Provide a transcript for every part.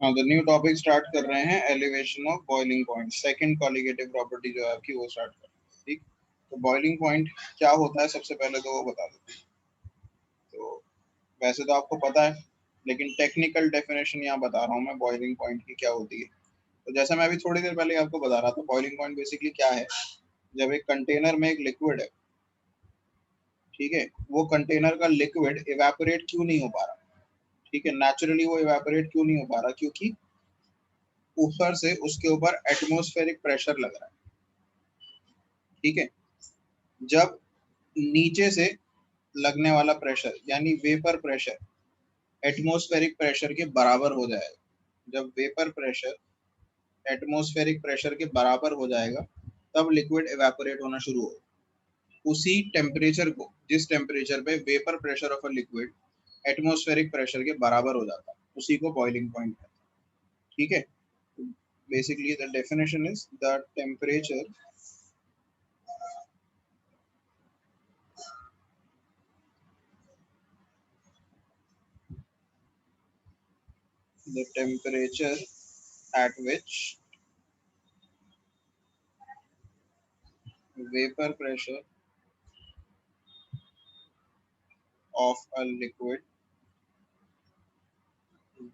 हाँ, तो new topic start कर रहे हैं, elevation of boiling point. Second colligative property जो है आपकी वो स्टार्ट कर रहे हैं। ठीक, तो बॉइलिंग पॉइंट क्या होता है सबसे पहले तो वो बता देते हैं। तो वैसे तो आपको पता है, लेकिन टेक्निकल डेफिनेशन यहाँ बता रहा हूँ मैं बॉइलिंग पॉइंट की क्या होती है। तो जैसा मैं अभी थोड़ी देर पहले आपको बता रहा था, बॉइलिंग पॉइंट बेसिकली क्या है। जब एक कंटेनर में एक लिक्विड है, ठीक है, वो कंटेनर का लिक्विड इवेपोरेट क्यों नहीं हो पा रहा। ठीक है, नेचुरली वो इवेपोरेट क्यों नहीं हो पा रहा, क्योंकि ऊपर से उसके ऊपर एटमॉस्फेरिक प्रेशर लग रहा है। ठीक है, जब नीचे से लगने वाला प्रेशर यानी वेपर प्रेशर एटमॉस्फेरिक प्रेशर के बराबर हो जाएगा, जब वेपर प्रेशर एटमॉस्फेरिक प्रेशर के बराबर हो जाएगा तब लिक्विड इवेपोरेट होना शुरू होगा। उसी टेम्परेचर को, जिस टेम्परेचर पे vapour pressure of a liquid atmospheric pressure के बराबर हो जाता है, उसी को बॉइलिंग पॉइंट कहते हैं। ठीक है, basically the definition is the temperature the temperature at which vapor pressure of a liquid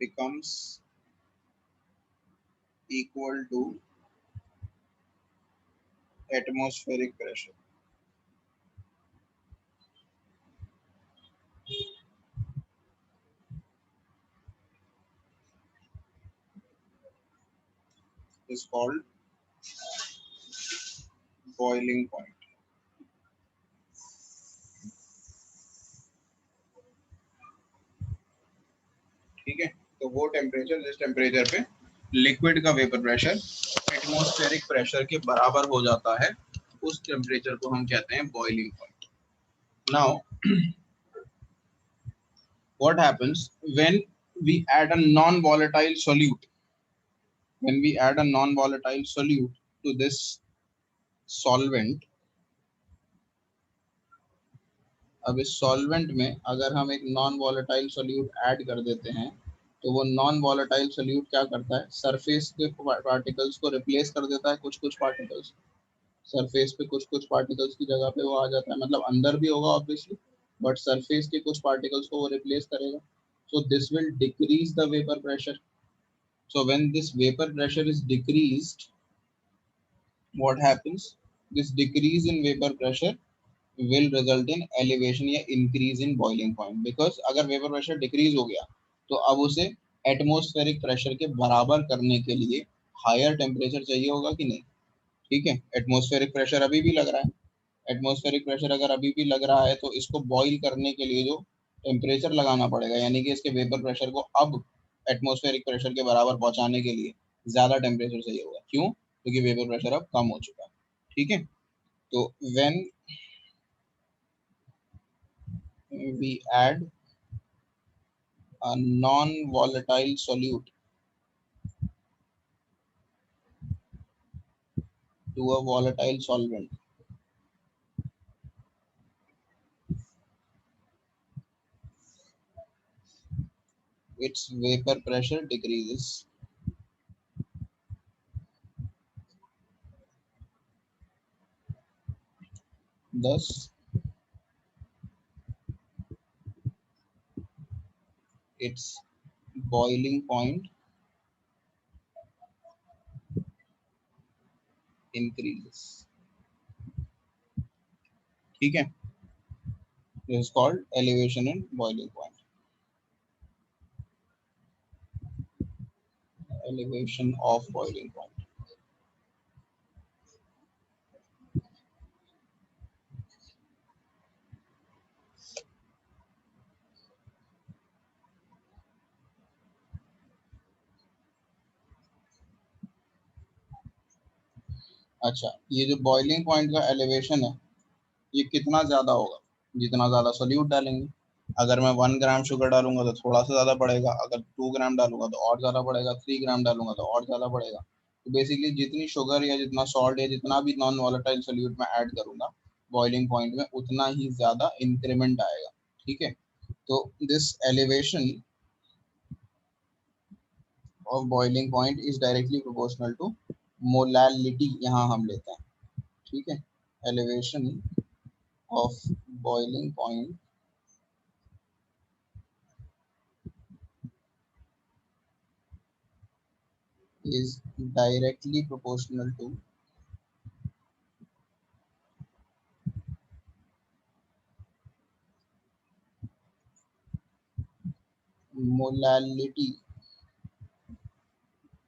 becomes equal to atmospheric pressure is called boiling point. ठीक है, तो वो टेम्परेचर जिस टेम्परेचर पे लिक्विड का वेपर प्रेशर एटमॉस्फेरिक प्रेशर के बराबर हो जाता है, उस टेम्परेचर को हम कहते हैं boiling point. Now what happens when we add a non-volatile solute, when we add a non-volatile solute to this solvent। अब इस सॉल्वेंट में अगर हम एक नॉन वॉलेटाइल सोल्यूट ऐड कर देते हैं, तो वो नॉन वॉलेटाइल सोल्यूट क्या करता है, सरफेस के पार्टिकल्स को रिप्लेस कर देता है। कुछ कुछ पार्टिकल्स सरफेस पे, कुछ कुछ पार्टिकल्स की जगह पे वो आ जाता है, मतलब अंदर भी होगा ऑब्वियसली, बट सरफेस के कुछ पार्टिकल्स को वो रिप्लेस करेगा। So this will decrease the vapour pressure. So when this vapor pressure is decreased, what happens? This decrease in vapor pressure will result in elevation या increase in boiling point, because अगर vapor pressure decrease हो गया तो अब उसे atmospheric pressure के बराबर करने के लिए हायर टेम्परेचर चाहिए होगा कि नहीं। ठीक है, एटमॉस्फेरिक प्रेशर अभी भी लग रहा है। एटमॉस्फेरिक प्रेशर अगर अभी भी लग रहा है तो इसको बॉईल करने के लिए जो टेम्परेचर लगाना पड़ेगा, यानी कि इसके वेपर प्रेशर को अब एटमॉस्फेरिक प्रेशर के बराबर पहुंचाने के लिए ज्यादा टेम्परेचर चाहिए होगा। क्यों? क्योंकि वेपर प्रेशर अब कम हो चुका है। ठीक है, तो when we add a non-volatile solute to a volatile solvent, its vapor pressure decreases. Thus, its boiling point increases. ठीक है, this is called elevation and boiling point. Elevation of boiling point. अच्छा, ये जो बॉइलिंग पॉइंट का elevation है ये कितना ज़्यादा होगा, जितना ज़्यादा सोल्यूट डालेंगे। अगर मैं 1 ग्राम शुगर डालूंगा तो थोड़ा सा ज़्यादा पड़ेगा, अगर 2 ग्राम डालूंगा तो और ज़्यादा पड़ेगा, 3 ग्राम डालूंगा तो और ज़्यादा पड़ेगा। तो बेसिकली जितनी शुगर या जितना सॉल्ट या जितना भी नॉन वॉलेटाइल सोल्यूट में ऐड करूंगा बॉइलिंग पॉइंट में, उतना ही ज़्यादा इंक्रीमेंट आएगा। ठीक है, तो this elevation of boiling point is directly proportional to molality, यहाँ हम लेते हैं, ठीक है। Elevation of boiling point is directly proportional to molality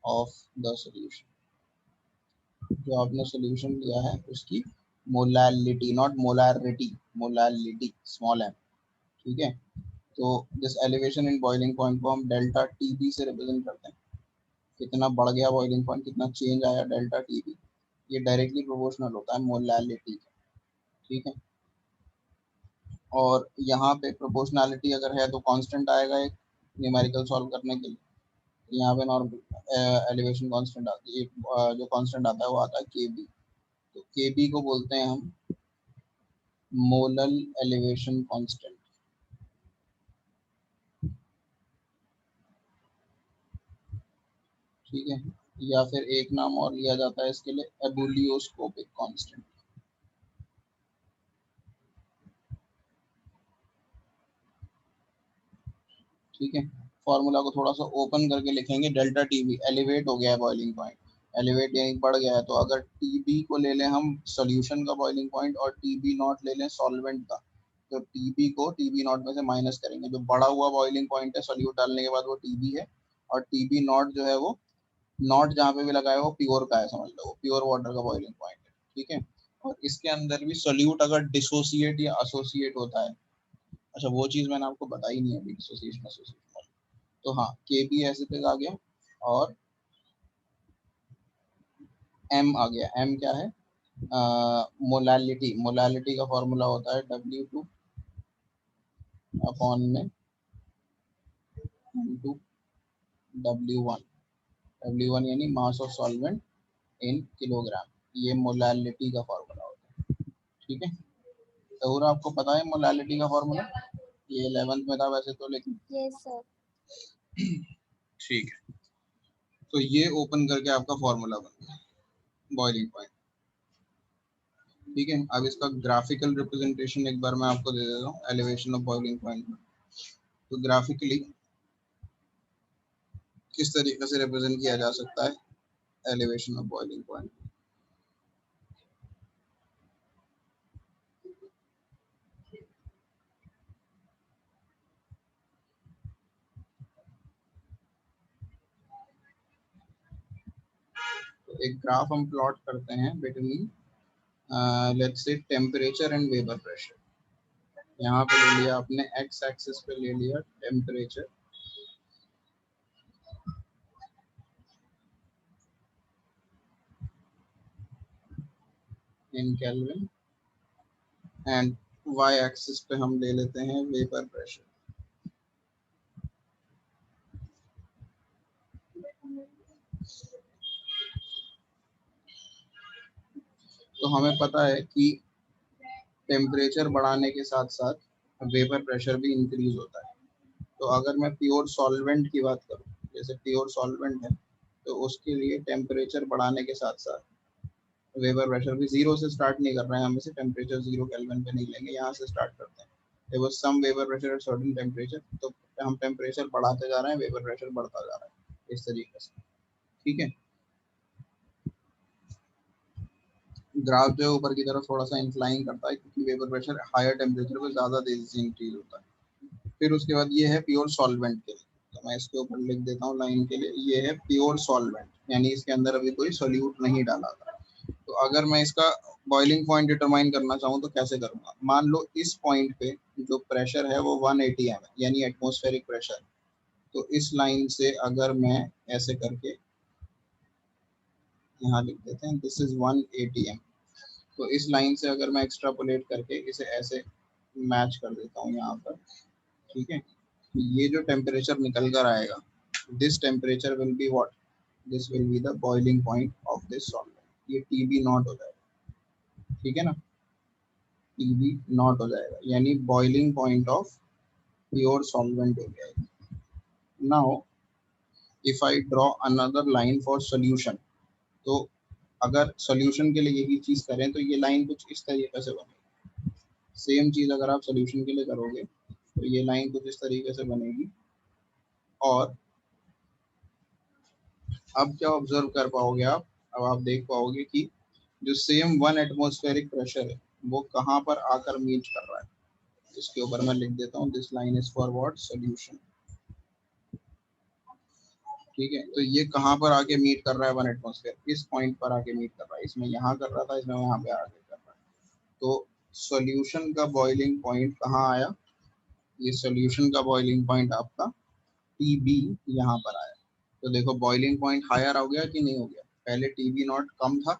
of the solution। जो आपने सॉल्यूशन लिया है उसकी molality, not molarity, molality small m, ठीक है। तो this elevation in boiling point को हम डेल्टा टी बी से रिप्रेजेंट करते हैं। कितना बढ़ गया बॉइलिंग पॉइंट, कितना चेंज आया डेल्टा टी बी, ये डायरेक्टली प्रोपोर्शनल होता है मोलालिटी, ठीक है। और यहाँ पे प्रोपोर्शनैलिटी अगर है तो कांस्टेंट आएगा एक न्यूमेरिकल सॉल्व करने के लिए। यहाँ पे नॉर्मल एलिवेशन कांस्टेंट आती है, जो कांस्टेंट आता है वो आता है के बी। तो के बी को बोलते हैं हम मोलल एलिवेशन कांस्टेंट, ठीक है। या फिर एक नाम और लिया जाता है इसके लिए, एबुलियोस्कोपिक कांस्टेंट, ठीक है। फॉर्मूला को थोड़ा सा ओपन करके लिखेंगे, डेल्टा टी बी एलिवेट हो गया है बॉइलिंग पॉइंट, एलिवेट यानी बढ़ गया है, तो अगर टी बी को ले लें हम सोल्यूशन का बॉइलिंग पॉइंट और टी बी नॉट ले लें सॉल्वेंट का, तो टी बी को टी बी नॉट में से माइनस करेंगे। जो बढ़ा हुआ बॉइलिंग पॉइंट है सोल्यूट डालने के बाद वो टी बी है, और टी बी नॉट जो है वो नॉट जहाँ पे भी लगाए वो प्योर का है, समझ लो वो प्योर वाटर का बॉइलिंग पॉइंट है, ठीक है। और इसके अंदर भी सोल्यूट अगर डिसोसिएट या एसोसिएट होता है, अच्छा वो चीज मैंने आपको बताई नहीं अभी, डिसोसिएशन एसोसिएशन, तो हाँ के बी ऐसे पे आ गया, और एम आ गया। एम क्या है, मोलालिटी, मोलालिटी का फॉर्मूला होता है W2 अपॉन में इंटू W1, W1 यानी mass of solvent in kilogram, ये मोलालिटी का फॉर्मूला होता है, ठीक है। तो आपको पता है मोलालिटी का फॉर्मूला, ये 11th में था वैसे तो, लेकिन यस सर। ठीक है। तो ये ओपन करके आपका फॉर्मूला बन गया बॉइलिंग पॉइंट, ठीक है। अब इसका ग्राफिकल रिप्रेजेंटेशन एक बार मैं आपको दे देता हूँ एलिवेशन ऑफ बॉइलिंग पॉइंट। तो ग्राफिकली किस तरीके से रिप्रेजेंट किया जा सकता है एलिवेशन ऑफ बॉइलिंग पॉइंट। तो एक ग्राफ हम प्लॉट करते हैं between let's say temperature and vapour pressure. यहाँ पे ले लिया आपने एक्स एक्सिस पे ले लिया temperature, in kelvin, and Y axis पे हम ले लेते हैं वेपर प्रेशर। तो हमें पता है कि टेम्परेचर बढ़ाने के साथ साथ वेपर प्रेशर भी इंक्रीज होता है। तो अगर मैं प्योर सॉल्वेंट की बात करूं, जैसे प्योर सॉल्वेंट है, तो उसके लिए टेम्परेचर बढ़ाने के साथ साथ वेपर प्रेशर भी जीरो से स्टार्ट नहीं कर रहे हैं, हम इसे टेम्परेचर 0 केल्विन पे नहीं लेंगे, यहाँ से स्टार्ट करते हैं। There was some vapour pressure at certain temperature, तो हम टेम्परेचर बढ़ाते जा रहे हैं, वेपर प्रेशर बढ़ता जा रहा है, इस तरीके से, ठीक है। ग्राफ जो है ऊपर की तरफ थोड़ा सा इंक्लाइन करता है, क्योंकि वेपर प्रेशर हायर टेम्परेचर पे ज़्यादा तेजी से इंक्रीज होता है। फिर उसके बाद ये है प्योर सॉल्वेंट के लिए, तो मैं इसके ऊपर लिख देता हूँ लाइन के लिए, ये है प्योर सॉल्वेंट, यानी इसके अंदर अभी कोई सोल्यूट नहीं डाला था। तो अगर मैं इसका बॉइलिंग पॉइंट डिटरमाइन करना चाहूँ तो कैसे करूँगा। मान लो इस पॉइंट पे जो प्रेशर है वो 180 एम है, यानी एटमॉस्फेरिक प्रेशर। तो इस लाइन से अगर मैं ऐसे करके यहाँ लिख देते हैं, दिस इज 180 एम। तो इस लाइन से अगर मैं एक्सट्रापोलेट करके इसे ऐसे मैच कर देता हूँ यहाँ पर, ठीक है। तो ये जो टेम्परेचर निकल कर आएगा, this temperature will be what, this will be the boiling point of this solvent. ये टीबी नॉट हो जाएगा, ठीक है ना, टीबी नॉट हो जाएगा, यानी boiling point of pure solvent हो जाएगा। Now if I draw another line for solution, तो अगर सोल्यूशन के लिए यही चीज करें तो ये लाइन कुछ इस तरीके से बनेगी। सेम चीज अगर आप सोल्यूशन के लिए करोगे तो ये लाइन कुछ इस तरीके से बनेगी। और अब क्या ऑब्जर्व कर पाओगे आप, अब आप देख पाओगे कि जो सेम 1 एटमॉस्फेरिक प्रेशर है वो कहाँ पर आकर मीट कर रहा है। इसके ऊपर मैं लिख देता हूँ this line is for what, solution. ठीक है, तो ये कहाँ पर आके मीट कर रहा है 1 एटमॉस्फेयर, इस पॉइंट पर आके मीट कर रहा है। इसमें यहाँ कर रहा था, इसमें यहाँ पे आके कर रहा है। तो सॉल्यूशन का बॉइलिंग पॉइंट कहाँ आया, ये सॉल्यूशन का बॉइलिंग पॉइंट आपका टीबी यहाँ पर आया। तो देखो बॉइलिंग पॉइंट हायर हो गया कि नहीं हो गया, पहले टीबी नॉट कम था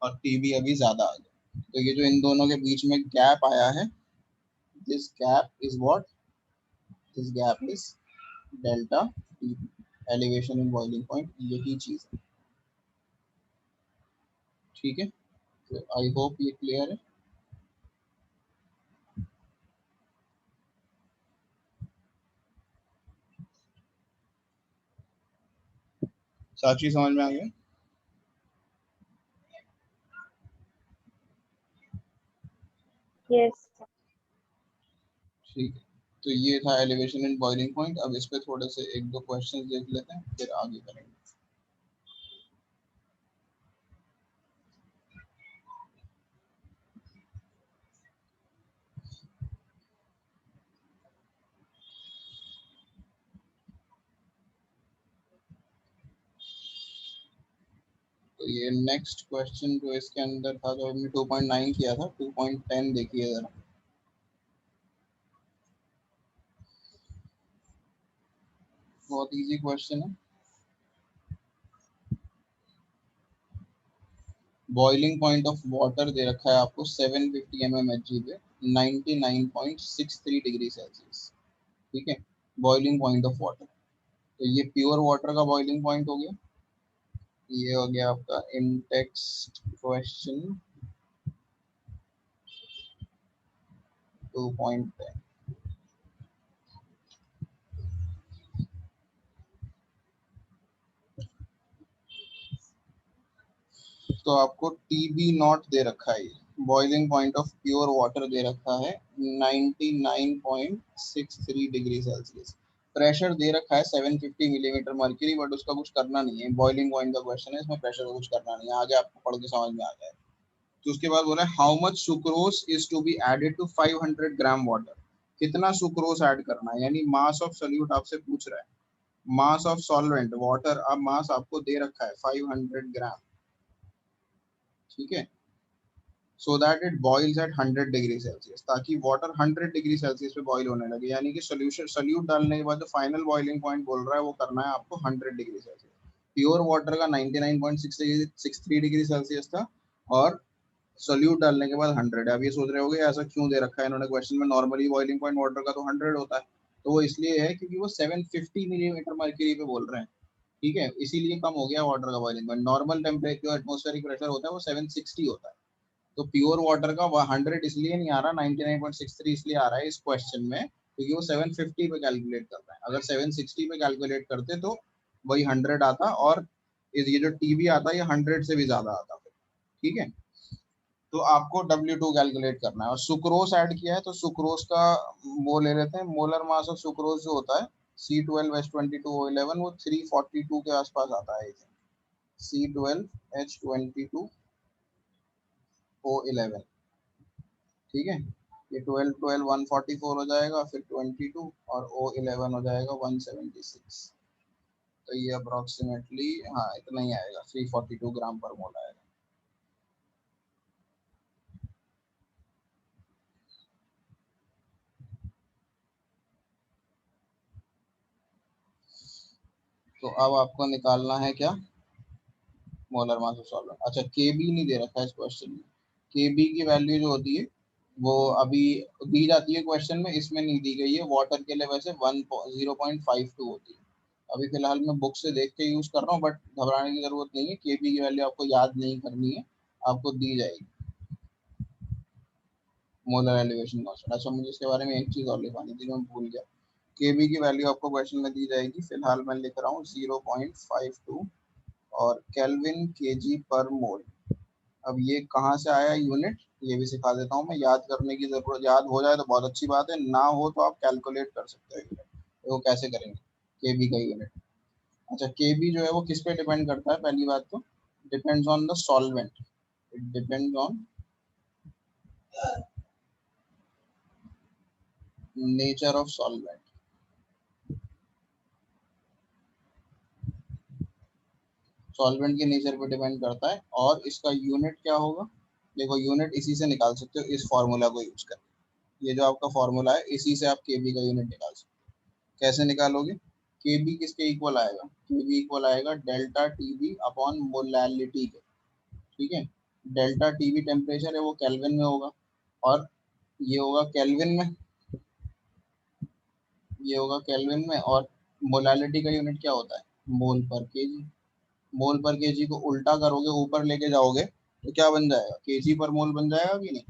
और टीबी अभी ज्यादा आ गया। तो ये जो इन दोनों के बीच में गैप आया है, this gap is what, this gap is delta TB, elevation in boiling point, यही चीज है। ठीक है, तो आई होप ये क्लियर है। साची समझ में आ गया? यस। ठीक है, तो ये था एलिवेशन इन बॉइलिंग पॉइंट। अब इस पे थोड़े से एक दो क्वेश्चंस देख लेते हैं, फिर आगे करेंगे। तो ये नेक्स्ट क्वेश्चन जो इसके अंदर था, जो हमने 2.9 किया था, 2.10 देखिए जरा। बहुत इजी क्वेश्चन है। बॉइलिंग पॉइंट ऑफ वाटर दे रखा है आपको 750 mmHg पे 99.63 डिग्री सेल्सियस। ठीक है, बॉइलिंग पॉइंट ऑफ वाटर। तो ये प्योर वाटर का बॉइलिंग पॉइंट हो गया। ये हो गया आपका इन टेक्स्ट क्वेश्चन 2.10। तो आपको टीबी नॉट दे रखा है, boiling point of pure water दे रखा है 99.63 डिग्री सेल्सियस। प्रेशर दे रखा है 750 मिलीमीटर मर्क्यूरी, बट उसका कुछ करना नहीं है, बॉइलिंग पॉइंट का क्वेश्चन है, इसमें प्रेशर का कुछ करना नहीं है, आगे आपको पढ़ के समझ में आ जाए। तो उसके बाद बोला how much sucrose is to be added to 500 gram water, कितना सुक्रोज ऐड करना है, यानी मास ऑफ सोल्यूट आपसे पूछ रहा है। मास ऑफ सॉल्वेंट वाटर, अब मास आपको दे रखा है 500 ग्राम। ठीक है, so that it boils at 100 degree Celsius, ताकि वाटर 100 डिग्री सेल्सियस पे बॉईल होने लगे, यानी कि सोल्यूशन सोल्यूट डालने के बाद जो फाइनल बॉइलिंग पॉइंट बोल रहा है वो करना है आपको 100 डिग्री सेल्सियस। प्योर वाटर का 99.63 डिग्री सेल्सियस था और सोल्यूट डालने के बाद 100। अब ये सोच रहे होगे ऐसा क्यों दे रखा है इन्होंने क्वेश्चन में, नॉर्मली बॉइलिंग पॉइंट वाटर का तो 100 होता है। तो वो इसलिए है क्योंकि वो 750 मिलीमीटर मर्क्यूरी पे बोल रहे हैं। ठीक है, इसीलिए कम हो गया वाटर का बॉइलिंग पॉइंट। नॉर्मल टेम्परेचर जो एटमॉस्फेरिक प्रेशर होता है वो 760 होता है। तो प्योर वाटर का 100 इसलिए नहीं आ रहा, 99.63 इसलिए आ रहा है इस क्वेश्चन में क्योंकि वो 750 पे कैलकुलेट कर रहा है। अगर 760 पे कैलकुलेट करते तो वही 100 आता, और ये जो टीबी आता है ये 100 से भी ज्यादा आता। ठीक है, तो आपको W2 कैलकुलेट करना है। और सुक्रोस ऐड किया है तो सुक्रोस का वो ले लेते हैं, मोलर मास ऑफ सुक्रोस जो होता है C12H22O11, वो 342 के आसपास आता है। C12H22O11। ठीक है, ये 12 12 144 हो जाएगा, फिर 22 और O11 हो जाएगा 176। तो ये अप्रोक्सीमेटली हाँ इतना ही आएगा, 342 ग्राम पर मोल आएगा। तो अब आपको निकालना है क्या, मोलर मास ऑफ सॉल्वेंट। अच्छा, केबी नहीं दे रखा है इस क्वेश्चन में। केबी की वैल्यू जो होती है वो अभी दी जाती है क्वेश्चन में, इसमें नहीं दी गई है। वाटर के लिए वैसे 0.52 होती है। अभी फिलहाल मैं बुक से देख के यूज कर रहा हूँ, बट घबराने की जरूरत नहीं है, केबी की वैल्यू आपको याद नहीं करनी है, आपको दी जाएगी मोलर एलिवेशन कांस्टेंट। अच्छा, मुझे इसके बारे में एक चीज और लिखवानी थी, मैं भूल गया। केबी की वैल्यू आपको क्वेश्चन में दी जाएगी, फिलहाल मैं लिख रहा हूँ 0.52 और केल्विन केजी पर मोल। अब ये कहाँ से आया यूनिट, ये भी सिखा देता हूँ मैं। याद करने की जरूरत, याद हो जाए तो बहुत अच्छी बात है, ना हो तो आप कैलकुलेट कर सकते हो यूनिट। तो वो कैसे करेंगे केबी का यूनिट। अच्छा, केबी जो है वो किस पे डिपेंड करता है, पहली बात तो depends on the solvent, it depends on nature of solvent. Solvent के नेचर पे डिपेंड करता है। और इसका यूनिट क्या होगा, देखो यूनिट इसी से निकाल सकते हो, इस फॉर्मूला को यूज करके। ये जो आपका फॉर्मूला है इसी से आप केबी का यूनिट निकाल सकते हो। कैसे निकालोगे, केबी किसके इक्वल आएगा, केबी इक्वल आएगा डेल्टा टीबी अपॉन मोलैलिटी के। ठीक है, डेल्टा टीबी टेम्परेचर है वो केल्विन में होगा, और ये होगा केल्विन में, ये होगा केल्विन में। और मोलैलिटी का यूनिट क्या होता है, मोल पर केजी। मोल पर केजी को उल्टा करोगे, ऊपर लेके जाओगे तो क्या बन जाएगा, केजी पर मोल बन जाएगा कि नहीं।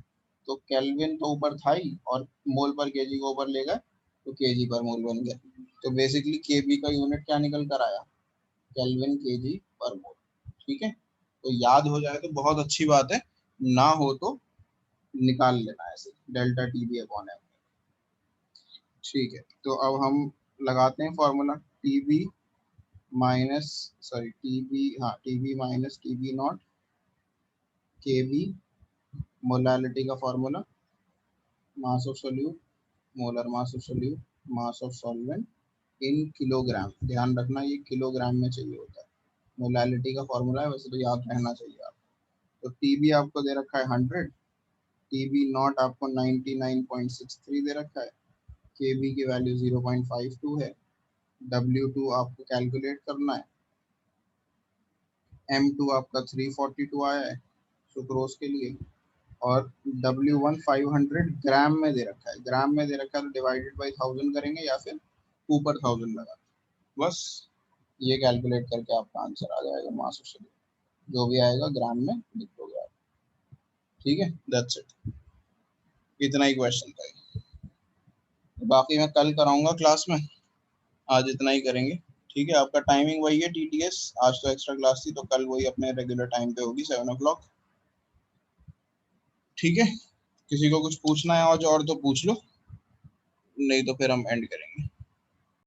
तो केल्विन तो ऊपर था ही, और मोल पर केजी को ऊपर ले गए तो केजी पर मोल बन गया। तो बेसिकली केबी का यूनिट क्या निकल कर आया, केल्विन केजी पर मोल। ठीक है, तो याद हो जाए तो बहुत अच्छी बात है, ना हो तो निकाल लेना ऐसे, डेल्टा टीबी अपॉन एम। ठीक है, तो अब हम लगाते हैं formula, TB minus, sorry TB, हाँ टीबी माइनस टीबी नॉट के बी, मोलालिटी का formula mass of solute, molar mass of solute, mass of solvent in kilogram. ध्यान रखना ये किलोग्राम में चाहिए होता है, मोलालिटी का फॉर्मूला है, वैसे तो याद रहना चाहिए आप। तो टीबी आपको दे रखा है 100, टीबी नॉट आपको 99.63 दे रखा है, के बी की वैल्यू 0.52 है, W2 आपको कैलकुलेट करना है, M2 आपका 342 आया है सुक्रोज के लिए, और W1 500 ग्राम में दे रखा है, ग्राम में दे रखा है तो डिवाइडेड बाई 1000 करेंगे या फिर ऊपर 1000 लगा, बस ये कैलकुलेट करके आपका आंसर आ जाएगा मास ऑफ सोल्यूट, जो भी आएगा ग्राम में लिख दोगे आप। ठीक है, दैट्स इट, इतना ही क्वेश्चन था। बाकी मैं कल कराऊंगा क्लास में, आज इतना ही करेंगे। ठीक है, आपका टाइमिंग वही है टीटीएस, आज तो एक्स्ट्रा क्लास थी तो कल वही अपने रेगुलर टाइम पे होगी 7 o'clock। ठीक है, किसी को कुछ पूछना है आज और तो पूछ लो, नहीं तो फिर हम एंड करेंगे।